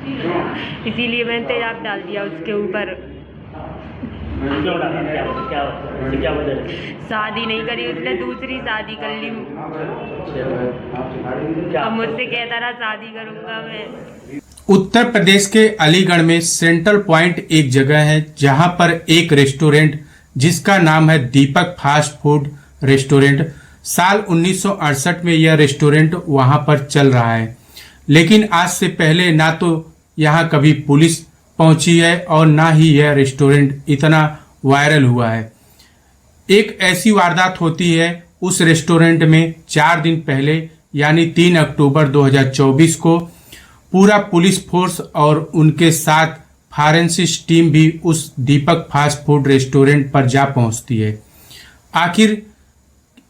इसीलिए मैंने तेजाब डाल दिया उसके ऊपर। क्यों डाला? क्या वजह है? शादी नहीं करी उसने, दूसरी शादी कर ली। क्या? अब मुझसे कहता रहा शादी करूंगा मैं। उत्तर प्रदेश के अलीगढ़ में सेंट्रल पॉइंट एक जगह है जहां पर एक रेस्टोरेंट जिसका नाम है दीपक फास्ट फूड रेस्टोरेंट। साल 1968 में यह रेस्टोरेंट वहां पर चल रहा है, लेकिन आज से पहले ना तो यहां कभी पुलिस पहुंची है और ना ही यह रेस्टोरेंट इतना वायरल हुआ है। एक ऐसी वारदात होती है उस रेस्टोरेंट में 4 दिन पहले, यानी 3 अक्टूबर 2024 को पूरा पुलिस फोर्स और उनके साथ फॉरेंसिक टीम भी उस दीपक फास्ट फूड रेस्टोरेंट पर जा पहुंचती है। आखिर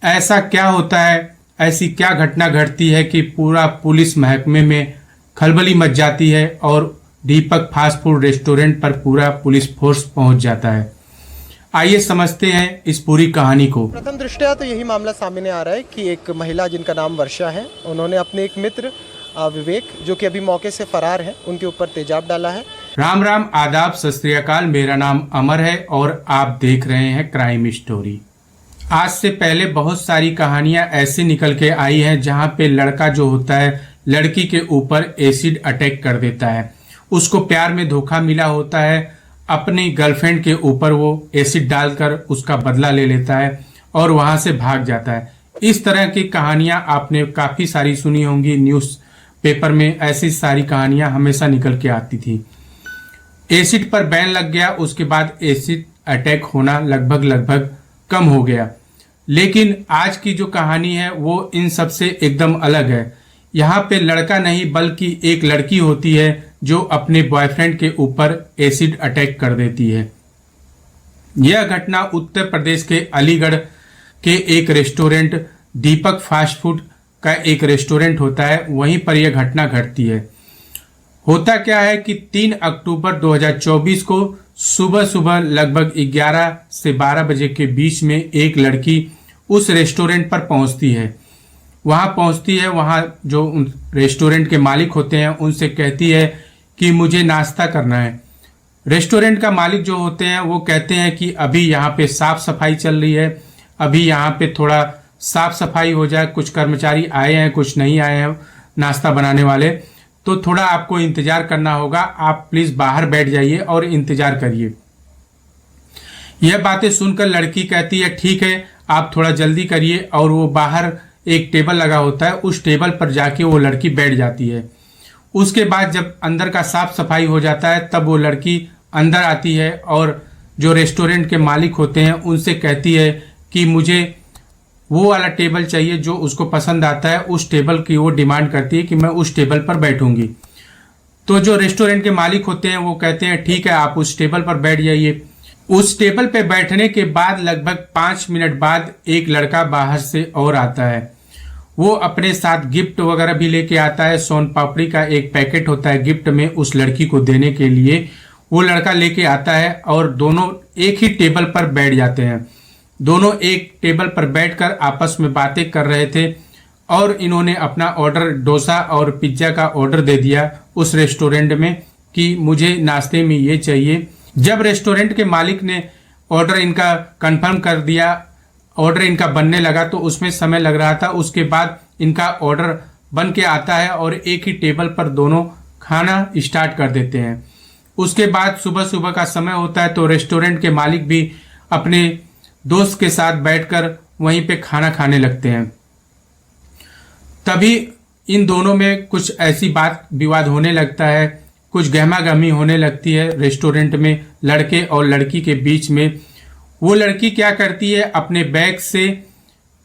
ऐसा क्या होता है, ऐसी क्या घटना घटती है कि पूरा पुलिस महकमे में खलबली मच जाती है और दीपक फास्ट फूड रेस्टोरेंट पर पूरा पुलिस फोर्स पहुंच जाता है। आइए समझते हैं इस पूरी कहानी को। प्रथम दृष्टया तो यही मामला सामने आ रहा है कि एक महिला जिनका नाम वर्षा है, उन्होंने अपने एक मित्र विवेक, जो कि अभी मौके से फरार है, उनके ऊपर तेजाब डाला है। राम राम, आदाब, सत श्री अकाल। मेरा नाम अमर है और आप देख रहे हैं क्राइम स्टोरी। आज से पहले बहुत सारी कहानियां ऐसे निकल के आई हैं जहां पे लड़का जो होता है लड़की के ऊपर एसिड अटैक कर देता है। उसको प्यार में धोखा मिला होता है, अपनी गर्लफ्रेंड के ऊपर वो एसिड डालकर उसका बदला ले लेता है और वहां से भाग जाता है। इस तरह की कहानियां आपने काफी सारी सुनी होंगी, न्यूज पेपर में ऐसी सारी कहानियां हमेशा निकल के आती थी। एसिड पर बैन लग गया, उसके बाद एसिड अटैक होना लगभग कम हो गया। लेकिन आज की जो कहानी है वो इन सब से एकदम अलग है। यहाँ पे लड़का नहीं बल्कि एक लड़की होती है जो अपने बॉयफ्रेंड के ऊपर एसिड अटैक कर देती है। यह घटना उत्तर प्रदेश के अलीगढ़ के एक रेस्टोरेंट दीपक फास्ट फूड का एक रेस्टोरेंट होता है, वहीं पर यह घटना घटती है। होता क्या है कि 3 अक्टूबर 2024 को सुबह सुबह लगभग 11 से 12 बजे के बीच में एक लड़की उस रेस्टोरेंट पर पहुंचती है। वहां जो रेस्टोरेंट के मालिक होते हैं उनसे कहती है कि मुझे नाश्ता करना है। रेस्टोरेंट का मालिक जो होते हैं वो कहते हैं कि अभी यहाँ पे साफ सफाई चल रही है, अभी यहाँ पे थोड़ा साफ सफाई हो जाए, कुछ कर्मचारी आए हैं कुछ नहीं आए हैं नाश्ता बनाने वाले, तो थोड़ा आपको इंतजार करना होगा, आप प्लीज बाहर बैठ जाइए और इंतजार करिए। यह बातें सुनकर लड़की कहती है ठीक है आप थोड़ा जल्दी करिए, और वो बाहर एक टेबल लगा होता है, उस टेबल पर जाके वो लड़की बैठ जाती है। उसके बाद जब अंदर का साफ सफाई हो जाता है तब वो लड़की अंदर आती है और जो रेस्टोरेंट के मालिक होते हैं उनसे कहती है कि मुझे वो वाला टेबल चाहिए जो उसको पसंद आता है, उस टेबल की वो डिमांड करती है कि मैं उस टेबल पर बैठूंगी। तो जो रेस्टोरेंट के मालिक होते हैं वो कहते हैं ठीक है आप उस टेबल पर बैठ जाइए। उस टेबल पे बैठने के बाद लगभग 5 मिनट बाद एक लड़का बाहर से और आता है। वो अपने साथ गिफ्ट वगैरह भी लेके आता है, सोन पापड़ी का एक पैकेट होता है गिफ्ट में उस लड़की को देने के लिए, वो लड़का लेके आता है और दोनों एक ही टेबल पर बैठ जाते हैं। दोनों एक टेबल पर बैठकर आपस में बातें कर रहे थे और इन्होंने अपना ऑर्डर डोसा और पिज्जा का ऑर्डर दे दिया उस रेस्टोरेंट में कि मुझे नाश्ते में ये चाहिए। जब रेस्टोरेंट के मालिक ने ऑर्डर इनका कंफर्म कर दिया, ऑर्डर इनका बनने लगा तो उसमें समय लग रहा था। उसके बाद इनका ऑर्डर बन के आता है और एक ही टेबल पर दोनों खाना स्टार्ट कर देते हैं। उसके बाद सुबह सुबह का समय होता है तो रेस्टोरेंट के मालिक भी अपने दोस्त के साथ बैठकर वहीं पे खाना खाने लगते हैं। तभी इन दोनों में कुछ ऐसी बात विवाद होने लगता है, कुछ गहमा गहमी होने लगती है रेस्टोरेंट में लड़के और लड़की के बीच में। वो लड़की क्या करती है, अपने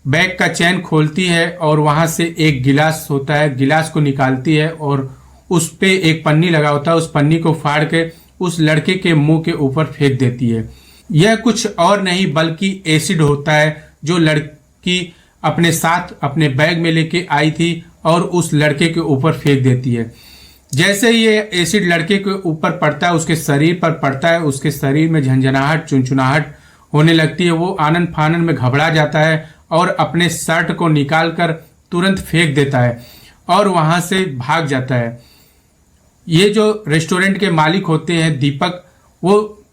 बैग का चैन खोलती है और वहां से एक गिलास होता है, गिलास को निकालती है और उस पे एक पन्नी लगा होता है, उस पन्नी को फाड़ के उस लड़के के मुंह के ऊपर फेंक देती है। यह कुछ और नहीं बल्कि एसिड होता है जो लड़की अपने साथ अपने बैग में लेके आई थी और उस लड़के के ऊपर फेंक देती है। जैसे ये एसिड लड़के के ऊपर पड़ता है, उसके शरीर पर पड़ता है, उसके शरीर में झंझनाहट चुनचुनाहट होने लगती है। वो आनन फानन में घबरा जाता है और अपने शर्ट को निकालकर तुरंत फेंक देता है और वहां से भाग जाता है। ये जो रेस्टोरेंट के मालिक होते हैं दीपक, वो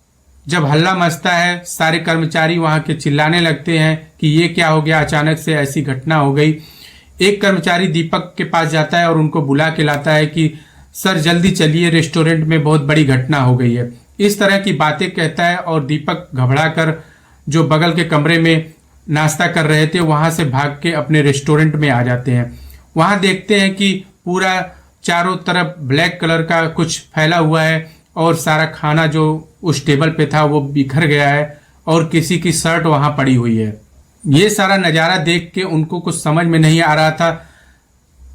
जब हल्ला मचता है सारे कर्मचारी वहां के चिल्लाने लगते हैं कि ये क्या हो गया, अचानक से ऐसी घटना हो गई। एक कर्मचारी दीपक के पास जाता है और उनको बुला के लाता है कि सर जल्दी चलिए, रेस्टोरेंट में बहुत बड़ी घटना हो गई है। इस तरह की बातें कहता है और दीपक घबराकर जो बगल के कमरे में नाश्ता कर रहे थे वहां से भाग के अपने रेस्टोरेंट में आ जाते हैं। वहां देखते हैं कि पूरा चारों तरफ ब्लैक कलर का कुछ फैला हुआ है और सारा खाना जो उस टेबल पे था वो बिखर गया है और किसी की शर्ट वहां पड़ी हुई है। ये सारा नज़ारा देख के उनको कुछ समझ में नहीं आ रहा था।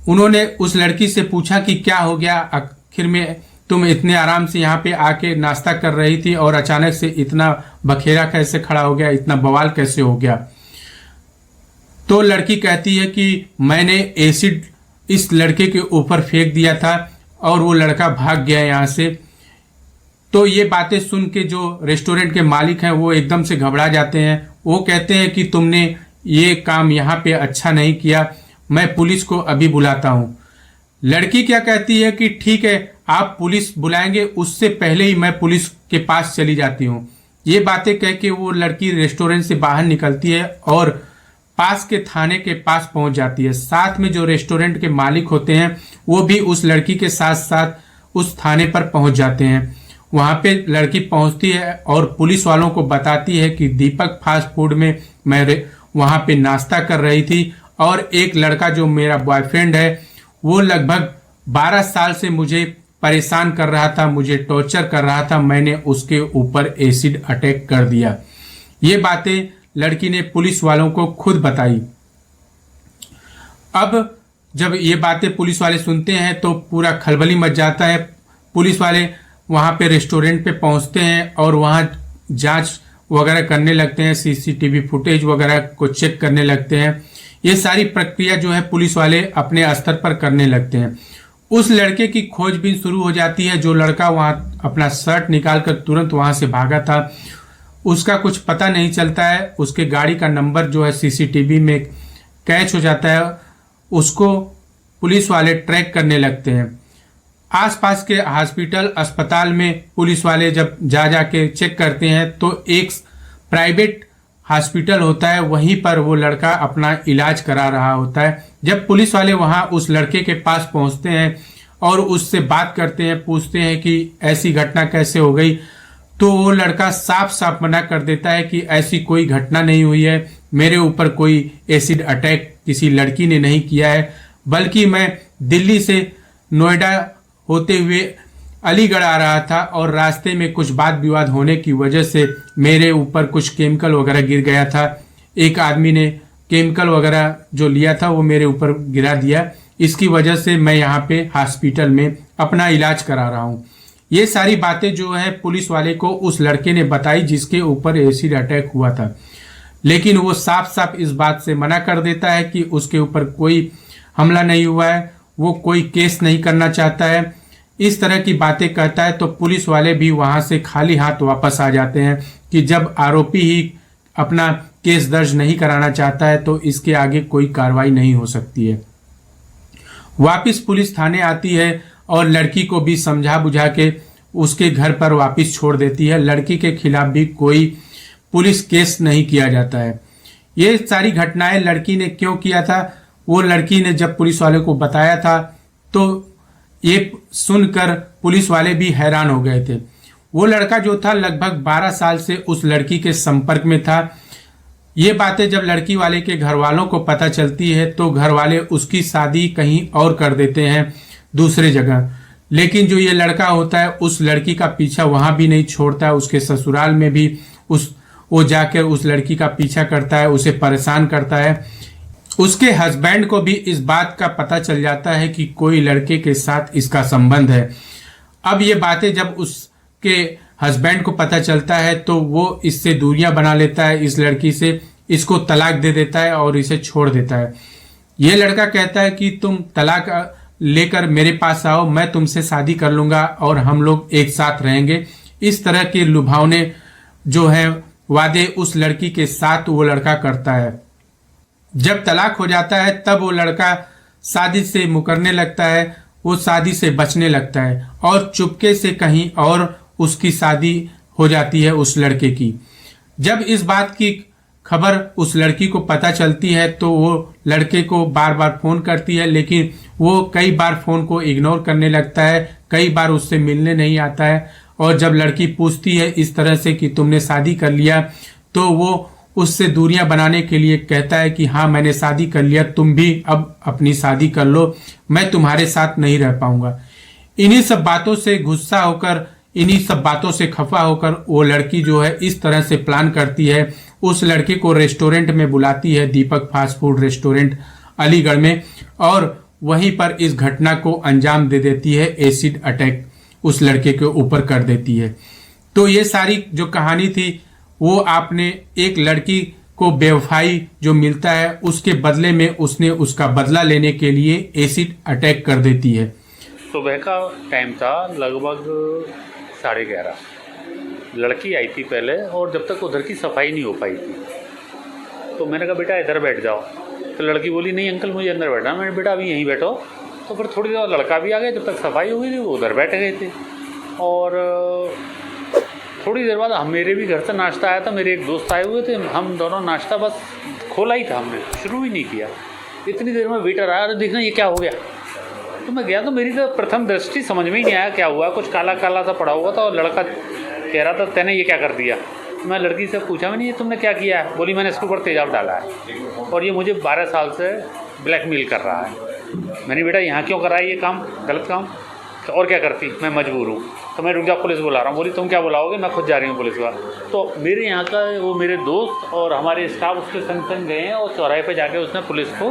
उन्होंने उस लड़की से पूछा कि क्या हो गया, आखिर में तुम इतने आराम से यहाँ पे आके नाश्ता कर रही थी और अचानक से इतना बखेरा कैसे खड़ा हो गया, इतना बवाल कैसे हो गया। तो लड़की कहती है कि मैंने एसिड इस लड़के के ऊपर फेंक दिया था और वो लड़का भाग गया यहाँ से। तो ये बातें सुन के जो रेस्टोरेंट के मालिक हैं वो एकदम से घबरा जाते हैं। वो कहते हैं कि तुमने ये काम यहाँ पे अच्छा नहीं किया, मैं पुलिस को अभी बुलाता हूँ। लड़की क्या कहती है कि ठीक है, आप पुलिस बुलाएंगे, उससे पहले ही मैं पुलिस के पास चली जाती हूँ। ये बातें कह के वो लड़की रेस्टोरेंट से बाहर निकलती है और पास के थाने के पास पहुंच जाती है। साथ में जो रेस्टोरेंट के मालिक होते हैं वो भी उस लड़की के साथ साथ उस थाने पर पहुंच जाते हैं। वहां पे लड़की पहुंचती है और पुलिस वालों को बताती है कि दीपक फास्ट फूड में मैं वहां पे नाश्ता कर रही थी और एक लड़का जो मेरा बॉयफ्रेंड है वो लगभग 12 साल से मुझे परेशान कर रहा था, मुझे टॉर्चर कर रहा था, मैंने उसके ऊपर एसिड अटैक कर दिया। ये बातें लड़की ने पुलिस वालों को खुद बताई। अब जब ये बातें पुलिस वाले सुनते हैं तो पूरा खलबली मच जाता है। पुलिस वाले वहां पे रेस्टोरेंट पे पहुंचते हैं और वहां जांच वगैरह करने लगते हैं, सीसीटीवी फुटेज वगैरह को चेक करने लगते हैं। ये सारी प्रक्रिया जो है पुलिस वाले अपने स्तर पर करने लगते हैं। उस लड़के की खोजबीन शुरू हो जाती है। जो लड़का वहां अपना शर्ट निकालकर तुरंत वहां से भागा था, उसका कुछ पता नहीं चलता है। उसके गाड़ी का नंबर जो है सीसीटीवी में कैच हो जाता है। उसको पुलिस वाले ट्रैक करने लगते हैं। आसपास के हॉस्पिटल अस्पताल में पुलिस वाले जब जाके चेक करते हैं तो एक प्राइवेट हॉस्पिटल होता है, वहीं पर वो लड़का अपना इलाज करा रहा होता है। जब पुलिस वाले वहां उस लड़के के पास पहुंचते हैं और उससे बात करते हैं, पूछते हैं कि ऐसी घटना कैसे हो गई, तो वो लड़का साफ साफ मना कर देता है कि ऐसी कोई घटना नहीं हुई है, मेरे ऊपर कोई एसिड अटैक किसी लड़की ने नहीं किया है, बल्कि मैं दिल्ली से नोएडा होते हुए अलीगढ़ आ रहा था और रास्ते में कुछ वाद विवाद होने की वजह से मेरे ऊपर कुछ केमिकल वगैरह गिर गया था। एक आदमी ने केमिकल वगैरह जो लिया था वो मेरे ऊपर गिरा दिया, इसकी वजह से मैं यहाँ पे हॉस्पिटल में अपना इलाज करा रहा हूँ। ये सारी बातें जो है पुलिस वाले को उस लड़के ने बताई जिसके ऊपर एसिड अटैक हुआ था, लेकिन वो साफ साफ इस बात से मना कर देता है कि उसके ऊपर कोई हमला नहीं हुआ है, वो कोई केस नहीं करना चाहता है। इस तरह की बातें कहता है तो पुलिस वाले भी वहां से खाली हाथ वापस आ जाते हैं कि जब आरोपी ही अपना केस दर्ज नहीं कराना चाहता है तो इसके आगे कोई कार्रवाई नहीं हो सकती है। वापिस पुलिस थाने आती है और लड़की को भी समझा बुझा के उसके घर पर वापस छोड़ देती है। लड़की के खिलाफ भी कोई पुलिस केस नहीं किया जाता है। ये सारी घटनाएं लड़की ने क्यों किया था, वो लड़की ने जब पुलिस वाले को बताया था तो ये सुनकर पुलिस वाले भी हैरान हो गए थे। वो लड़का जो था लगभग 12 साल से उस लड़की के संपर्क में था। ये बातें जब लड़की वाले के घर वालों को पता चलती है तो घर वाले उसकी शादी कहीं और कर देते हैं दूसरे जगह। लेकिन जो ये लड़का होता है उस लड़की का पीछा वहां भी नहीं छोड़ता है, उसके ससुराल में भी वो जाकर उस लड़की का पीछा करता है, उसे परेशान करता है। उसके हस्बैंड को भी इस बात का पता चल जाता है कि कोई लड़के के साथ इसका संबंध है। अब ये बातें जब उसके हस्बैंड को पता चलता है तो वो इससे दूरियां बना लेता है, इस लड़की से इसको तलाक दे देता है और इसे छोड़ देता है। ये लड़का कहता है कि तुम तलाक लेकर मेरे पास आओ, मैं तुमसे शादी कर लूंगा और हम लोग एक साथ रहेंगे। इस तरह के लुभावने जो है वादे उस लड़की के साथ वो लड़का करता है। जब तलाक हो जाता है तब वो लड़का शादी से मुकरने लगता है। वो शादी से बचने लगता है और चुपके से कहीं और उसकी शादी हो जाती है उस लड़के की। जब इस बात की खबर उस लड़की को पता चलती है तो वो लड़के को बार बार फोन करती है, लेकिन वो कई बार फोन को इग्नोर करने लगता है, कई बार उससे मिलने नहीं आता है। और जब लड़की पूछती है इस तरह से कि तुमने शादी कर लिया, तो वो उससे दूरियां बनाने के लिए कहता है कि हाँ मैंने शादी कर लिया, तुम भी अब अपनी शादी कर लो, मैं तुम्हारे साथ नहीं रह पाऊंगा। इन्हीं सब बातों से गुस्सा होकर, इन्हीं सब बातों से खफा होकर वो लड़की जो है इस तरह से प्लान करती है, उस लड़के को रेस्टोरेंट में बुलाती है, दीपक फास्ट फूड रेस्टोरेंट अलीगढ़ में, और वहीं पर इस घटना को अंजाम दे देती है, एसिड अटैक उस लड़के के ऊपर कर देती है। तो ये सारी जो कहानी थी वो आपने एक लड़की को बेवफाई जो मिलता है उसके बदले में उसने उसका बदला लेने के लिए एसिड अटैक कर देती है। सुबह का टाइम था, लगभग 11:30। लड़की आई थी पहले, और जब तक उधर की सफाई नहीं हो पाई थी तो मैंने कहा बेटा इधर बैठ जाओ। तो लड़की बोली नहीं अंकल मुझे अंदर बैठना। मैंने बेटा अभी यहीं बैठो। तो फिर थोड़ी देर लड़का भी आ गया, जब तक सफाई हो गई थी वो उधर बैठ गए थे। और थोड़ी देर बाद मेरे भी घर से नाश्ता आया था, मेरे एक दोस्त आए हुए थे, हम दोनों नाश्ता बस खोला ही था, हमने शुरू भी नहीं किया। इतनी देर में वेटर आया और देखना ये क्या हो गया। तो मैं गया तो मेरी तो प्रथम दृष्टि समझ में ही नहीं आया क्या हुआ। कुछ काला काला सा पड़ा हुआ था और लड़का कह रहा था तैने ये क्या कर दिया। मैं लड़की से पूछा मैंने ये तुमने क्या किया है। बोली मैंने इसके ऊपर तेजाब डाला है और ये मुझे 12 साल से ब्लैकमेल कर रहा है। मैंने बेटा यहाँ क्यों करा है ये काम, गलत काम, और क्या करती, मैं मजबूर हूँ। तो मैं रुक जा पुलिस बुला रहा हूँ। बोली तुम क्या बुलाओगे, मैं खुद जा रही हूँ पुलिस वाला। तो मेरे यहाँ का वो मेरे दोस्त और हमारे स्टाफ उसके संग संग गए हैं और चौराहे पे जाके उसने पुलिस को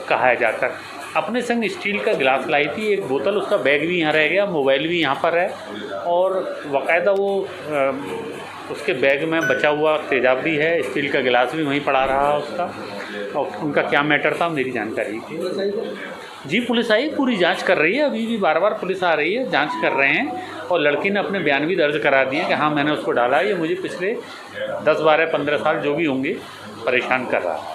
कहा है जाकर। अपने संग स्टील का गिलास लाई थी, एक बोतल, उसका बैग भी यहाँ रह गया, मोबाइल भी यहाँ पर है और बाकायदा वो उसके बैग में बचा हुआ तेजाब भी है, स्टील का गिलास भी वहीं पड़ा रहा उसका। और उनका क्या मैटर था मेरी जानकारी थी। जी पुलिस आई, पूरी जांच कर रही है, अभी भी बार बार पुलिस आ रही है, जांच कर रहे हैं। और लड़की ने अपने बयान भी दर्ज करा दिए कि हाँ मैंने उसको डाला, ये मुझे पिछले 10, 12, 15 साल जो भी होंगे परेशान कर रहा है।